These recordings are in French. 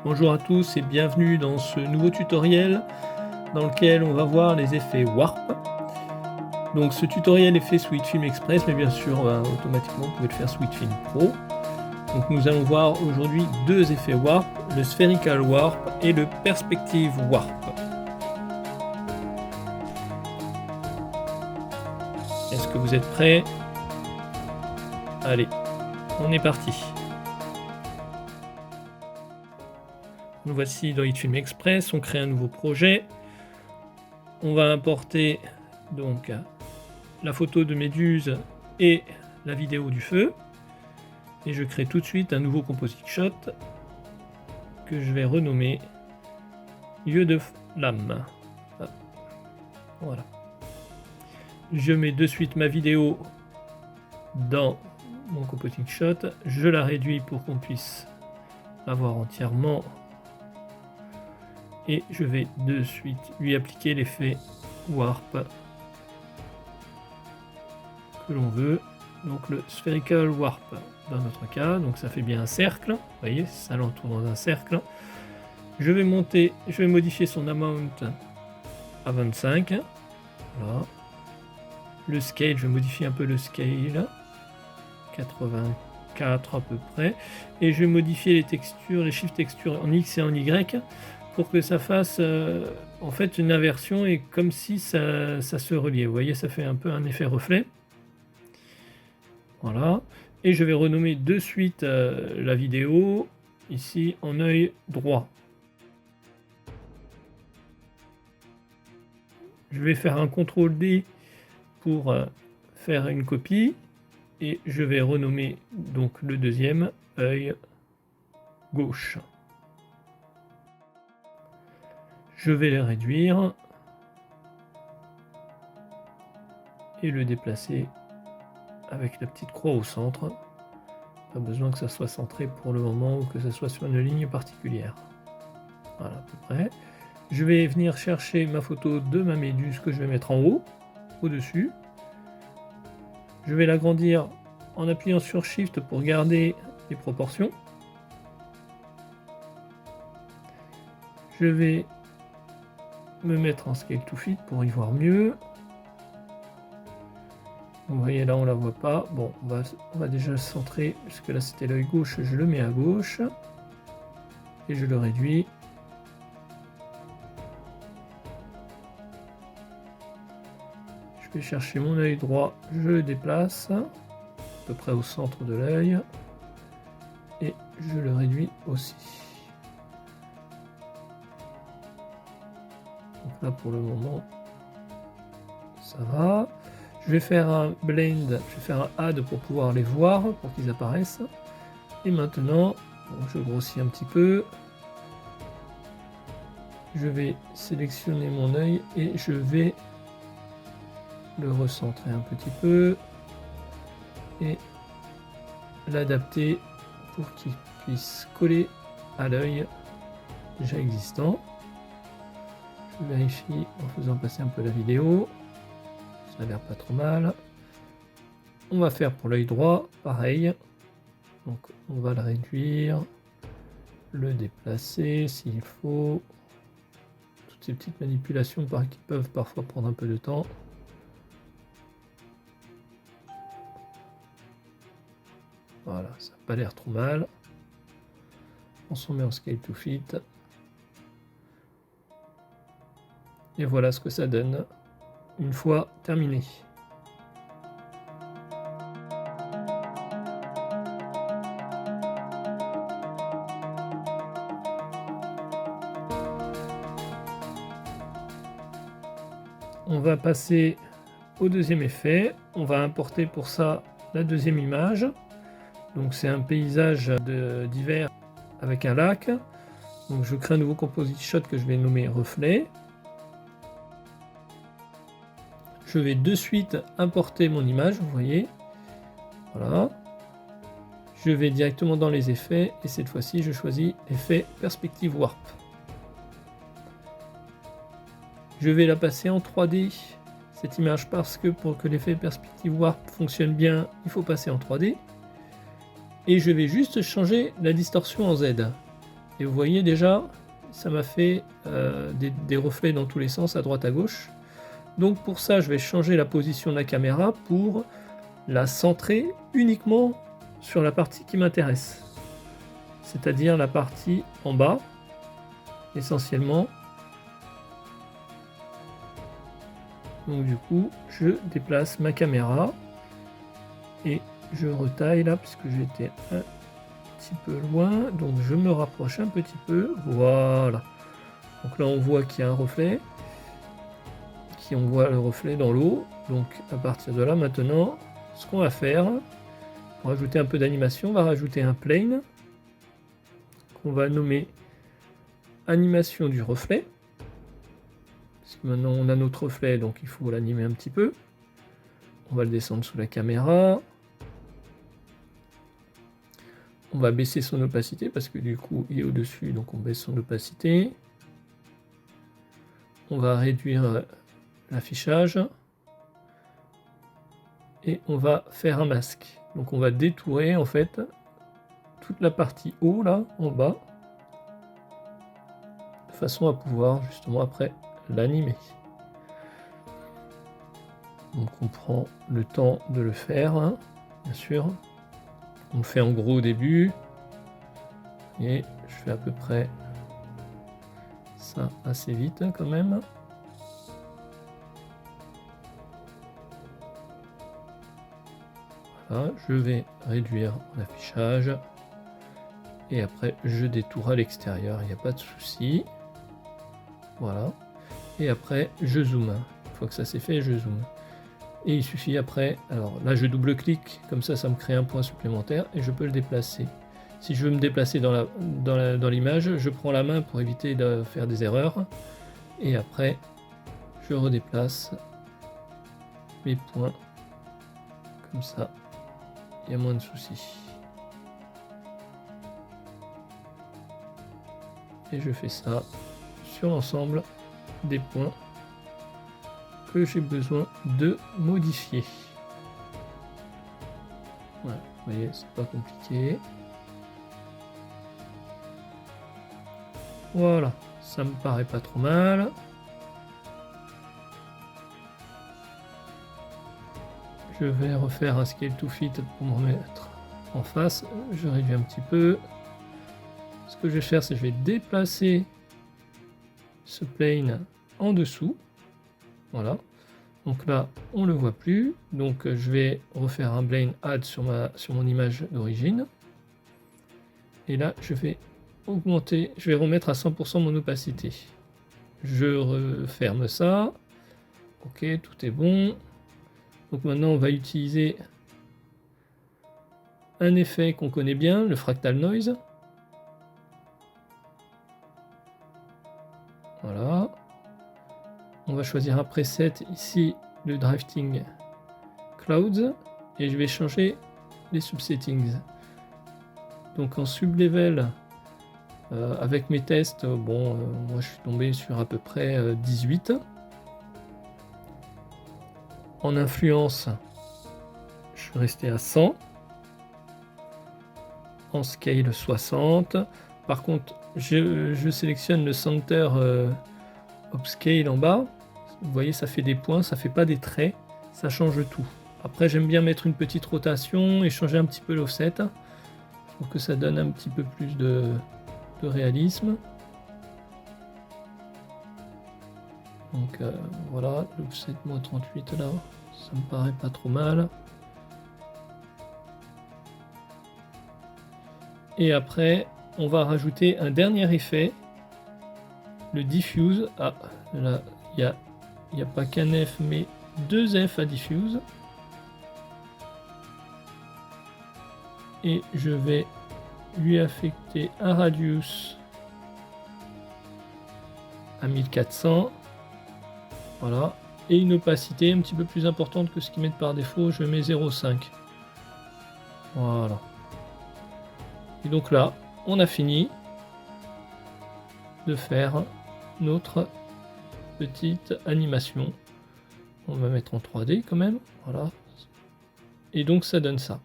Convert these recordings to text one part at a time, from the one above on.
Bonjour à tous et bienvenue dans ce nouveau tutoriel dans lequel on va voir les effets Warp. Donc ce tutoriel est fait sous HitFilm Express, mais bien sûr automatiquement vous pouvez le faire sous HitFilm Pro. Donc nous allons voir aujourd'hui deux effets Warp, le Spherical Warp et le Perspective Warp. Est-ce que vous êtes prêts? Allez, on est parti. Nous voici dans HitFilm Express, on crée un nouveau projet. On va importer donc la photo de Méduse et la vidéo du feu. Et je crée tout de suite un nouveau composite shot que je vais renommer Yeux de flamme. Voilà. Je mets de suite ma vidéo dans mon composite shot. Je la réduis pour qu'on puisse avoir entièrement. Et je vais de suite lui appliquer l'effet Warp que l'on veut. Donc le Spherical Warp dans notre cas. Donc ça fait bien un cercle. Vous voyez, ça l'entoure dans un cercle. Je vais modifier son amount à 25. Voilà. Le scale, je vais modifier un peu le scale. 84 à peu près. Et je vais modifier les textures, les shift textures en X et en Y pour que ça fasse en fait une inversion et comme si ça se reliait. Vous voyez, ça fait un peu un effet reflet. Voilà. Et je vais renommer de suite la vidéo ici en œil droit. Je vais faire un CTRL D pour faire une copie et je vais renommer donc le deuxième œil gauche. Je vais les réduire et le déplacer avec la petite croix au centre. Pas besoin que ça soit centré pour le moment ou que ça soit sur une ligne particulière. Voilà, à peu près. Je vais venir chercher ma photo de ma méduse que je vais mettre en haut, au-dessus. Je vais l'agrandir en appuyant sur Shift pour garder les proportions. Je vais me mettre en Scale to Fit pour y voir mieux. Vous voyez là on la voit pas. Bon, on va déjà le centrer puisque là c'était l'œil gauche, je le mets à gauche et je le réduis. Je vais chercher mon œil droit, je le déplace à peu près au centre de l'œil et je le réduis aussi. Donc là pour le moment ça va. Je vais faire un blend, je vais faire un add pour pouvoir les voir, pour qu'ils apparaissent. Et maintenant, je grossis un petit peu. Je vais sélectionner mon œil et je vais le recentrer un petit peu et l'adapter pour qu'il puisse coller à l'œil déjà existant. Je vérifie en faisant passer un peu la vidéo. Ça a l'air pas trop mal. On va faire pour l'œil droit, pareil. Donc on va le réduire, le déplacer s'il faut. Toutes ces petites manipulations qui peuvent parfois prendre un peu de temps. Voilà, ça n'a pas l'air trop mal. On s'en met en Scale to Fit. Et voilà ce que ça donne une fois terminé. On va passer au deuxième effet. On va importer pour ça la deuxième image. Donc c'est un paysage d'hiver avec un lac. Donc je crée un nouveau composite shot que je vais nommer reflet. Je vais de suite importer mon image, vous voyez. Voilà. Je vais directement dans les effets et cette fois-ci je choisis effet Perspective Warp. Je vais la passer en 3D, cette image, parce que pour que l'effet Perspective Warp fonctionne bien, il faut passer en 3D. Et je vais juste changer la distorsion en Z. Et vous voyez déjà, ça m'a fait des reflets dans tous les sens, à droite à gauche. Donc pour ça, je vais changer la position de la caméra pour la centrer uniquement sur la partie qui m'intéresse. C'est-à-dire la partie en bas, essentiellement. Donc du coup, je déplace ma caméra et je retaille là, puisque j'étais un petit peu loin. Donc je me rapproche un petit peu. Voilà. Donc là, on voit qu'il y a un reflet. On voit le reflet dans l'eau. Donc à partir de là, maintenant, ce qu'on va faire, pour rajouter un peu d'animation, on va rajouter un plane qu'on va nommer animation du reflet. Parce que maintenant on a notre reflet, donc il faut l'animer un petit peu. On va le descendre sous la caméra. On va baisser son opacité parce que du coup il est au-dessus, donc on baisse son opacité. On va réduire l'affichage. Et on va faire un masque. Donc on va détourer en fait toute la partie haut là, en bas, de façon à pouvoir justement après l'animer. Donc on prend le temps de le faire, hein, bien sûr. On le fait en gros au début. Et je fais à peu près ça assez vite hein, quand même. Voilà, je vais réduire l'affichage. Et après je détourne à l'extérieur, il n'y a pas de souci. Voilà. Et après je zoome. Une fois que ça c'est fait, je zoome. Et il suffit après, alors là je double-clique, comme ça me crée un point supplémentaire et je peux le déplacer. Si je veux me déplacer dans l'image, je prends la main pour éviter de faire des erreurs. Et après, je redéplace mes points. Comme ça, il y a moins de soucis. Et je fais ça sur l'ensemble des points que j'ai besoin de modifier. Voilà, vous voyez, c'est pas compliqué. Voilà, ça me paraît pas trop mal. Je vais refaire un scale to fit pour me remettre en face. Je réduis un petit peu. Ce que je vais faire, c'est que je vais déplacer ce plane en dessous. Voilà. Donc là, on ne le voit plus. Donc je vais refaire un plane add sur mon image d'origine. Et là, je vais augmenter, je vais remettre à 100% mon opacité. Je referme ça. Ok, tout est bon. Donc maintenant, on va utiliser un effet qu'on connaît bien, le fractal noise. Voilà. On va choisir un preset ici, le drifting clouds, et je vais changer les subsettings. Donc en sublevel, avec mes tests, bon, moi je suis tombé sur à peu près 18. En influence, je suis resté à 100. En scale 60. Par contre, je sélectionne le center upscale en bas. Vous voyez, ça fait des points, ça fait pas des traits, ça change tout. Après, j'aime bien mettre une petite rotation et changer un petit peu l'offset pour que ça donne un petit peu plus de réalisme. Donc voilà, l'offset -38 là, ça me paraît pas trop mal. Et après, on va rajouter un dernier effet, le diffuse. Ah, là, il n'y a pas qu'un F, mais 2 F à diffuse. Et je vais lui affecter un radius à 1400. Voilà. Et une opacité un petit peu plus importante que ce qu'ils mettent par défaut. Je mets 0,5. Voilà. Et donc là, on a fini de faire notre petite animation. On va mettre en 3D quand même. Voilà. Et donc ça donne ça.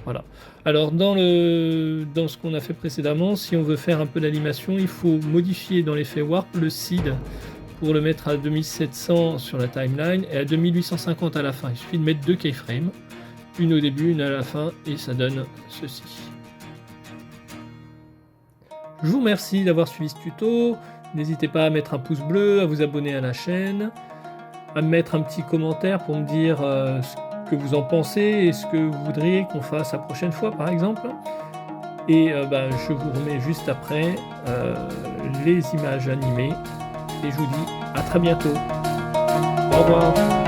Voilà. Alors dans ce qu'on a fait précédemment, si on veut faire un peu d'animation, il faut modifier dans l'effet Warp le seed pour le mettre à 2700 sur la timeline et à 2850 à la fin. Il suffit de mettre 2 keyframes, une au début, une à la fin, et ça donne ceci. Je vous remercie d'avoir suivi ce tuto. N'hésitez pas à mettre un pouce bleu, à vous abonner à la chaîne, à me mettre un petit commentaire pour me dire ce que vous en pensez et ce que vous voudriez qu'on fasse la prochaine fois, par exemple. Et je vous remets juste après les images animées. Et je vous dis à très bientôt. Au revoir.